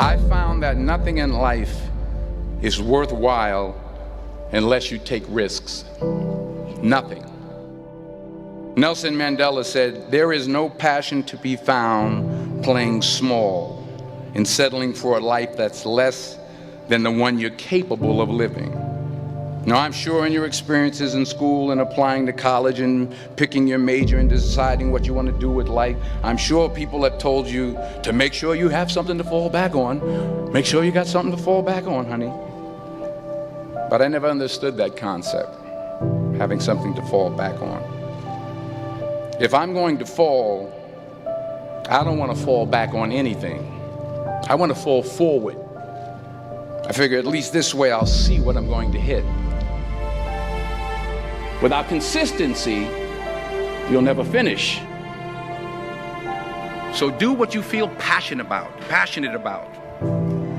I found that nothing in life is worthwhile unless you take risks. Nothing. Nelson Mandela said, "There is no passion to be found playing small and settling for a life that's less than the one you're capable of living." Now, I'm sure in your experiences in school and applying to college and picking your major and deciding what you want to do with life, I'm sure people have told you to make sure you have something to fall back on. Make sure you got something to fall back on, honey. But I never understood that concept, having something to fall back on. If I'm going to fall, I don't want to fall back on anything. I want to fall forward. I figure at least this way I'll see what I'm going to hit. Without consistency, you'll never finish. So do what you feel passionate about.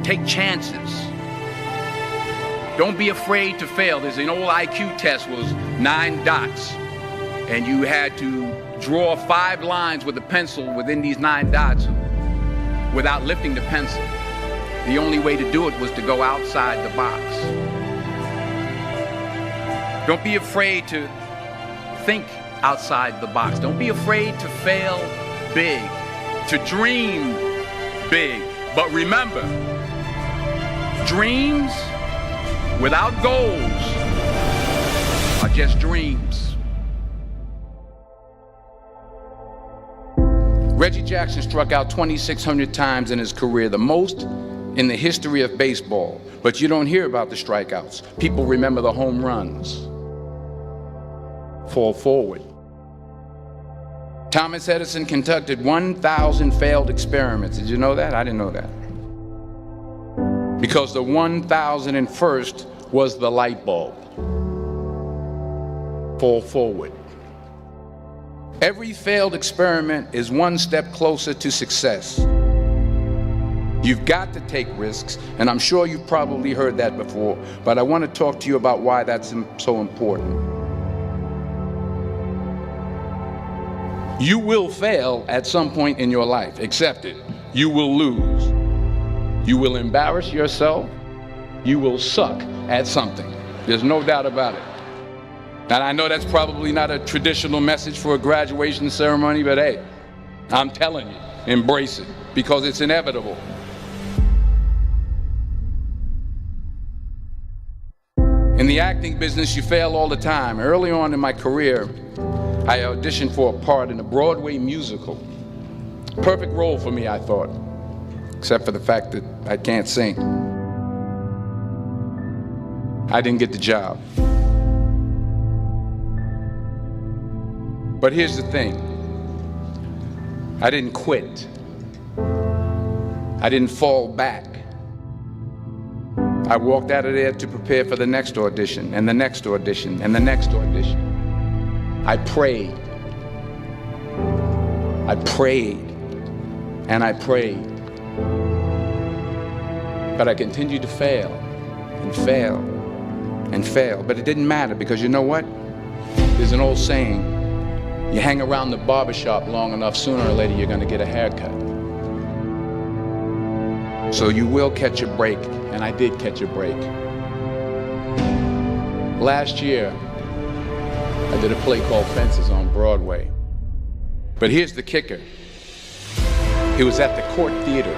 Take chances. Don't be afraid to fail. There's an old IQ test, was 9 dots, and you had to draw 5 lines with a pencil within these 9 dots without lifting the pencil. The only way to do it was to go outside the box. Don't be afraid to think outside the box. Don't be afraid to fail big, to dream big. But remember, dreams without goals are just dreams. Reggie Jackson struck out 2,600 times in his career, the most in the history of baseball. But you don't hear about the strikeouts. People remember the home runs. Fall forward. Thomas Edison conducted 1,000 failed experiments. Did you know that? I didn't know that. Because the 1,001st was the light bulb. Fall forward. Every failed experiment is one step closer to success. You've got to take risks, and I'm sure you've probably heard that before, but I want to talk to you about why that's so important. You will fail at some point in your life. Accept it. You will lose. You will embarrass yourself. You will suck at something. There's no doubt about it. And I know that's probably not a traditional message for a graduation ceremony, but hey, I'm telling you, embrace it, because it's inevitable. In the acting business, you fail all the time. Early on in my career, I auditioned for a part in a Broadway musical. Perfect role for me, I thought, except for the fact that I can't sing. I didn't get the job. But here's the thing. I didn't quit. I didn't fall back. I walked out of there to prepare for the next audition, and the next audition, and the next audition. I prayed. I prayed. And I prayed. But I continued to fail and fail and fail. But it didn't matter, because you know what? There's an old saying, you hang around the barbershop long enough, sooner or later you're going to get a haircut. So you will catch a break, and I did catch a break. Last year, I did a play called Fences on Broadway. But here's the kicker. It was at the Court Theater.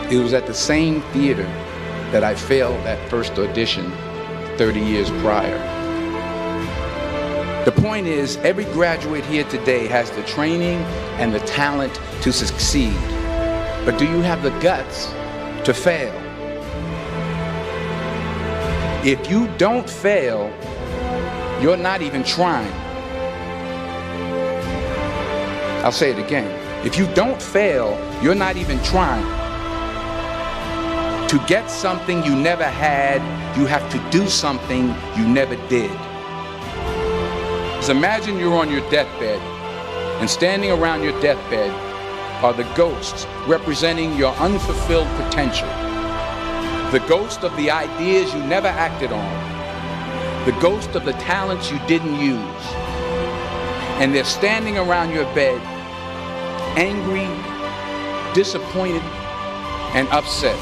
It was at the same theater that I failed that first audition 30 years prior. The point is, every graduate here today has the training and the talent to succeed. But do you have the guts to fail? If you don't fail, you're not even trying. I'll say it again. If you don't fail, you're not even trying. To get something you never had, you have to do something you never did. Just imagine you're on your deathbed, and standing around your deathbed are the ghosts representing your unfulfilled potential. The ghost of the ideas you never acted on. The ghost of the talents you didn't use. And they're standing around your bed, angry, disappointed, and upset.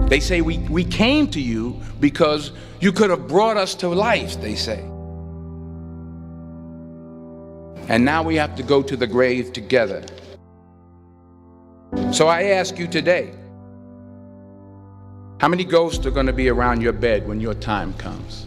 They say we came to you because you could have brought us to life, they say. And now we have to go to the grave together. So I ask you today, how many ghosts are going to be around your bed when your time comes?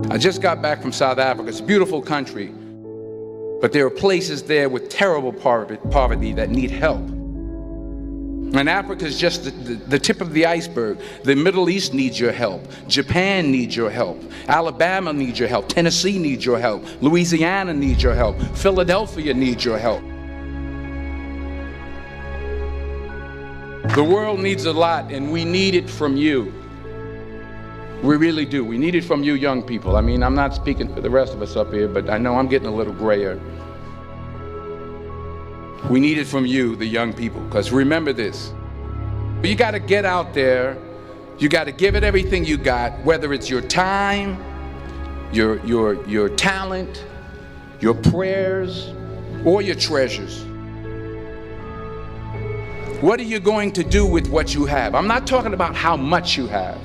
I just got back from South Africa. It's a beautiful country, but there are places there with terrible poverty that need help. And Africa is just the tip of the iceberg. The Middle East needs your help. Japan needs your help. Alabama needs your help. Tennessee needs your help. Louisiana needs your help. Philadelphia needs your help. The world needs a lot, and we need it from you. We really do. We need it from you young people. I mean, I'm not speaking for the rest of us up here, but I know I'm getting a little grayer. We need it from you, the young people, because remember this. You got to get out there. You got to give it everything you got, whether it's your time, your talent, your prayers, or your treasures. What are you going to do with what you have? I'm not talking about how much you have.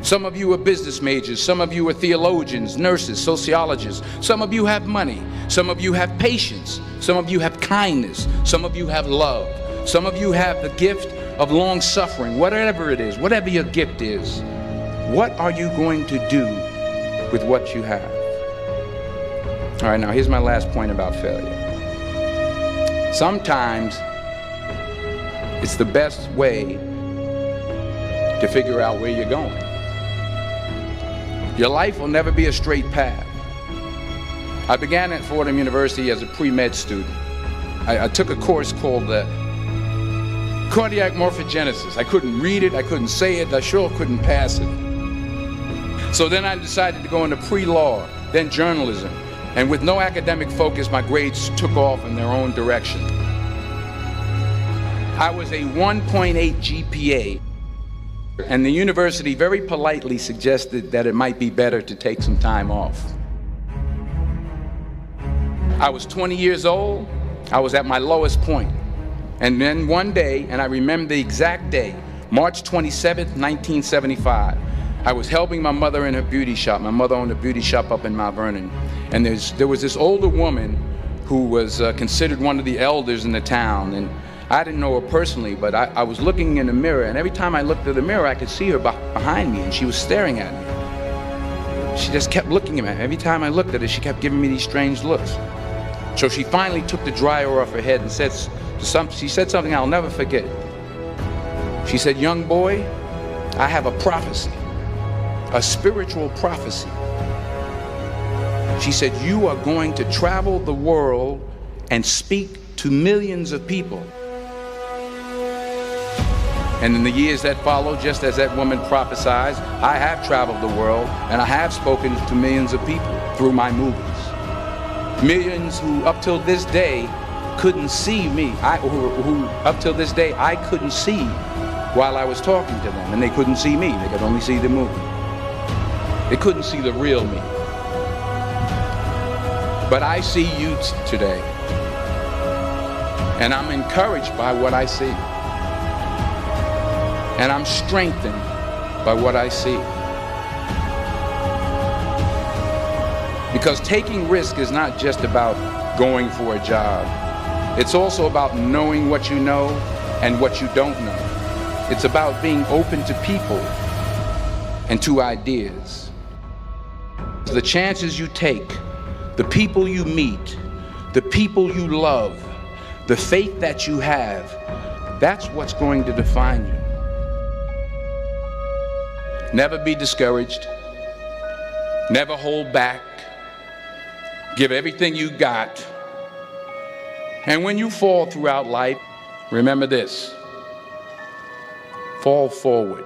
Some of you are business majors, some of you are theologians, nurses, sociologists. Some of you have money, some of you have patience, some of you have kindness, some of you have love, some of you have the gift of long suffering. Whatever it is, whatever your gift is, what are you going to do with what you have? All right, now here's my last point about failure. Sometimes it's the best way to figure out where you're going. Your life will never be a straight path. I began at Fordham University as a pre-med student. I took a course called cardiac morphogenesis. I couldn't read it, I couldn't say it, I sure couldn't pass it. So then I decided to go into pre-law, then journalism. And with no academic focus, my grades took off in their own direction. I was a 1.8 GPA. And the university very politely suggested that it might be better to take some time off. I was 20 years old. I was at my lowest point. And then one day, and I remember the exact day, March 27th, 1975, I was helping my mother in her beauty shop. My mother owned a beauty shop up in Mount Vernon. And there was this older woman who was considered one of the elders in the town. And I didn't know her personally, but I was looking in the mirror, and every time I looked at the mirror, I could see her behind me, and she was staring at me. She just kept looking at me. Every time I looked at her, she kept giving me these strange looks. So she finally took the dryer off her head and she said something I'll never forget. She said, "Young boy, I have a prophecy, a spiritual prophecy." She said, "You are going to travel the world and speak to millions of people." And in the years that followed, just as that woman prophesied, I have traveled the world and I have spoken to millions of people through my movies. Millions who up till this day couldn't see me, who up till this day I couldn't see while I was talking to them, and they couldn't see me, they could only see the movie. They couldn't see the real me. But I see you today, and I'm encouraged by what I see. And I'm strengthened by what I see. Because taking risk is not just about going for a job. It's also about knowing what you know and what you don't know. It's about being open to people and to ideas. The chances you take, the people you meet, the people you love, the faith that you have, that's what's going to define you. Never be discouraged. Never hold back. Give everything you got. And when you fall throughout life, remember this: fall forward.